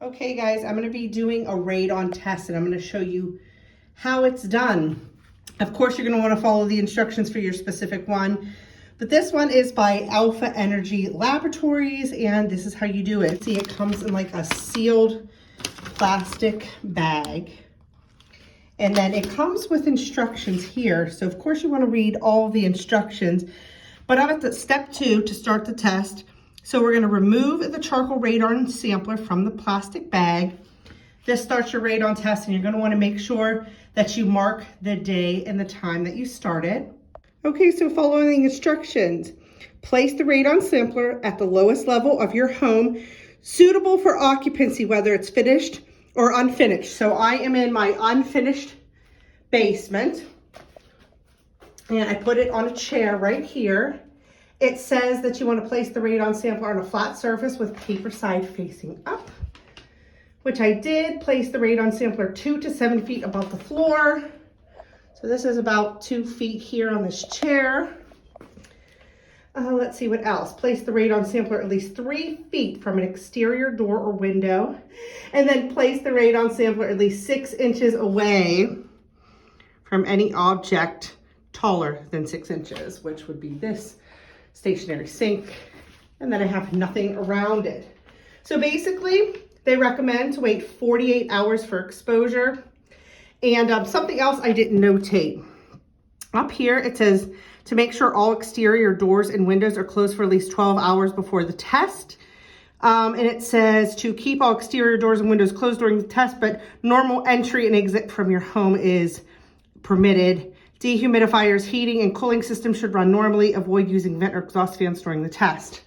Okay guys, I'm going to be doing a radon test and I'm going to show you how it's done. Of course, you're going to want to follow the instructions for your specific one, but this one is by Alpha Energy Laboratories and this is how you do it. See, it comes in like a sealed plastic bag and then it comes with instructions here. So of course you want to read all the instructions, but I'm at step 2 to start the test. So we're going to remove the charcoal radon sampler from the plastic bag. This starts your radon test and you're going to want to make sure that you mark the day and the time that you start it. Okay, so following the instructions, place the radon sampler at the lowest level of your home, suitable for occupancy, whether it's finished or unfinished. So I am in my unfinished basement and I put it on a chair right here. It says that you want to place the radon sampler on a flat surface with paper side facing up, which I did. Place the radon sampler 2 to 7 feet above the floor. So this is about 2 feet here on this chair. Let's see what else. Place the radon sampler at least 3 feet from an exterior door or window. And then place the radon sampler at least 6 inches away from any object taller than 6 inches, which would be this stationary sink, and then I have nothing around it. So basically, they recommend to wait 48 hours for exposure. And something else I didn't notate. Up here, it says to make sure all exterior doors and windows are closed for at least 12 hours before the test. And it says to keep all exterior doors and windows closed during the test, but normal entry and exit from your home is permitted. Dehumidifiers, heating, and cooling systems should run normally. Avoid using vent or exhaust fans during the test.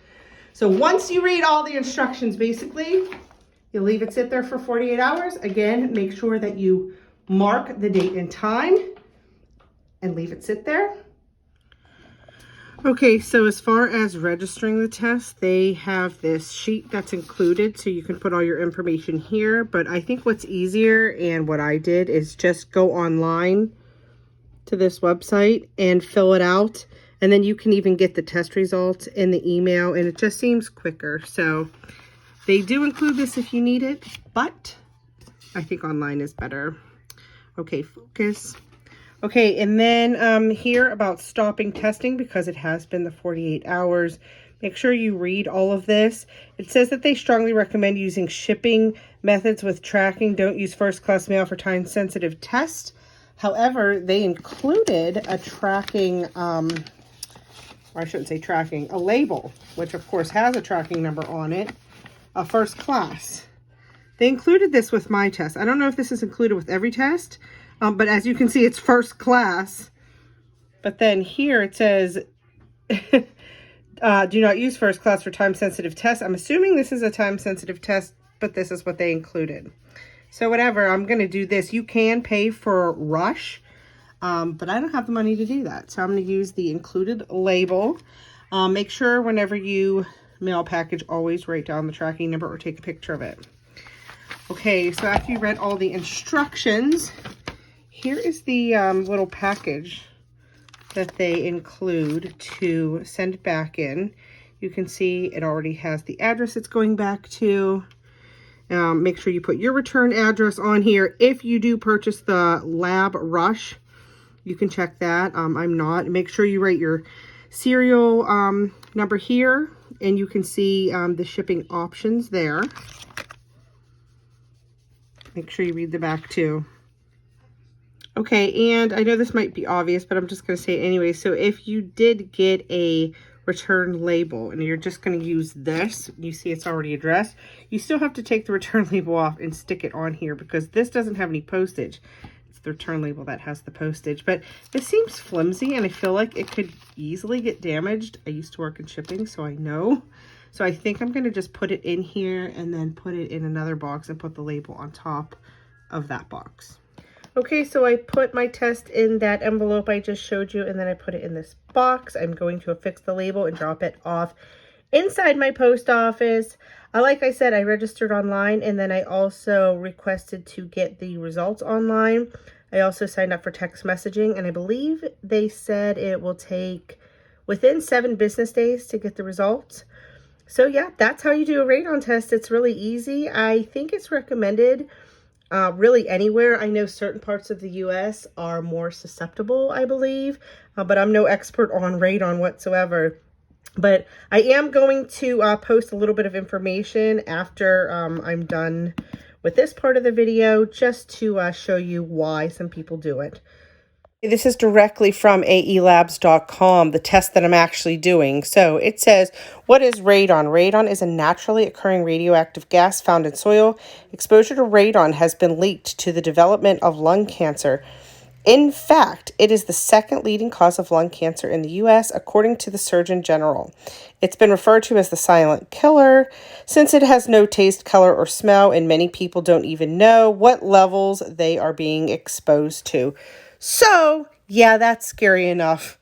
So once you read all the instructions, basically, you leave it sit there for 48 hours. Again, make sure that you mark the date and time and leave it sit there. Okay, so as far as registering the test, they have this sheet that's included, so you can put all your information here. But I think what's easier, and what I did, is just go online to this website and fill it out, and then you can even get the test results in the email, and it just seems quicker. So they do include this if you need it, but I think online is better. Okay, focus. Okay, and then here about stopping testing, because it has been the 48 hours. Make sure you read all of this. It says that they strongly recommend using shipping methods with tracking. Don't use first-class mail for time-sensitive tests. However, they included a tracking, or I shouldn't say tracking, a label, which of course has a tracking number on it, a first class. They included this with my test. I don't know if this is included with every test, but as you can see, it's first class. But then here it says, do not use first class for time-sensitive tests. I'm assuming this is a time-sensitive test, but this is what they included. So whatever, I'm going to do this. You can pay for Rush, but I don't have the money to do that. So I'm going to use the included label. Make sure whenever you mail a package, always write down the tracking number or take a picture of it. Okay, so after you read all the instructions, here is the little package that they include to send it back in. You can see it already has the address it's going back to. Make sure you put your return address on here. If you do purchase the Lab Rush, you can check that. I'm not. Make sure you write your serial number here, and you can see the shipping options there. Make sure you read the back too. Okay, and I know this might be obvious, but I'm just going to say it anyway. So if you did get a return label and you're just going to use this, you see it's already addressed, you still have to take the return label off and stick it on here because this doesn't have any postage. It's the return label that has the postage, but this seems flimsy and I feel like it could easily get damaged. I used to work in shipping, so I know. So I think I'm going to just put it in here and then put it in another box and put the label on top of that box. Okay, so I put my test in that envelope I just showed you, and then I put it in this box. I'm going to affix the label and drop it off inside my post office. Like I said, I registered online, and then I also requested to get the results online. I also signed up for text messaging, and I believe they said it will take within 7 business days to get the results. So yeah, that's how you do a radon test. It's really easy. I think it's recommended really anywhere. I know certain parts of the US are more susceptible, I believe, but I'm no expert on radon whatsoever. But I am going to post a little bit of information after I'm done with this part of the video, just to show you why some people do it. This is directly from aelabs.com, the test that I'm actually doing. So it says, what is radon? Radon is a naturally occurring radioactive gas found in soil. Exposure to radon has been linked to the development of lung cancer. In fact, it is the second leading cause of lung cancer in the U.S., according to the Surgeon General. It's been referred to as the silent killer, since it has no taste, color, or smell, and many people don't even know what levels they are being exposed to. So, yeah, that's scary enough.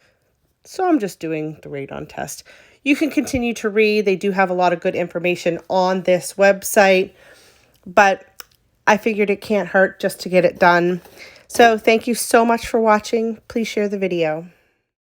So I'm just doing the radon test. You can continue to read. They do have a lot of good information on this website, but I figured it can't hurt just to get it done. So thank you so much for watching. Please share the video.